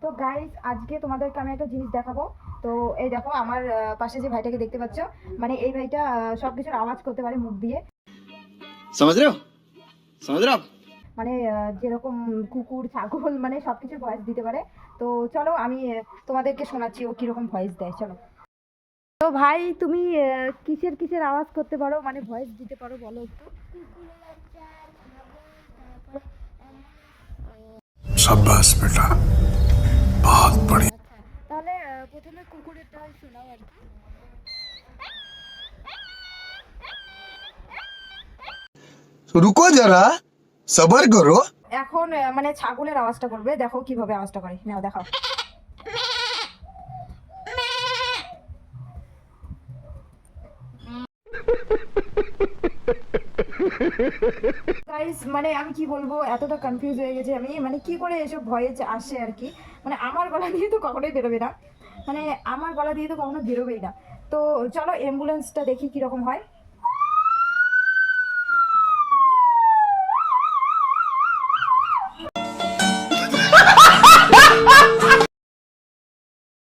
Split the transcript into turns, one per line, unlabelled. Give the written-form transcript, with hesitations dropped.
তো গাইস আজকে তোমাদেরকে আমি একটা জিনিস দেখাবো। তো এই দেখো আমার পাশে যে ভাইটাকে দেখতে পাচ্ছ, মানে এই ভাইটা সবকিছুর আওয়াজ করতে পারে মুখ দিয়ে।
समझ रहे हो समझ रहे हो आप?
মানে যেরকম কুকুর ছাগল মানে সবকিছুর ভয়েস দিতে পারে। তো চলো আমি তোমাদেরকে শোনাচ্ছি ও কিরকম ভয়েস দেয়। চলো। তো ভাই তুমি কিসের কিসের আওয়াজ করতে পারো, মানে ভয়েস দিতে পারো, বলো একটু।
शाबाश बेटा, बहुत बढ़िया।
আচ্ছা, তাহলে প্রথমে কুকুরেরটা শোনাও আর কি।
रुको जरा, सबर करो।
এখন মানে ছাগলের আওয়াজটা করবে, দেখো কিভাবে আওয়াজটা করে, নাও দেখাও। গাইস মানে আমি কি বলবো, এতটা কনফিউজ হয়ে গেছে আমি, মানে কি করে এসব ভয়েস আসে আর কি। মানে আমার গলা দিয়ে তো কখনোই বেরোবে না, মানে আমার গলা দিয়ে তো কখনো বেরোবেই না। তো চলো অ্যাম্বুলেন্সটা দেখি কিরকম হয়।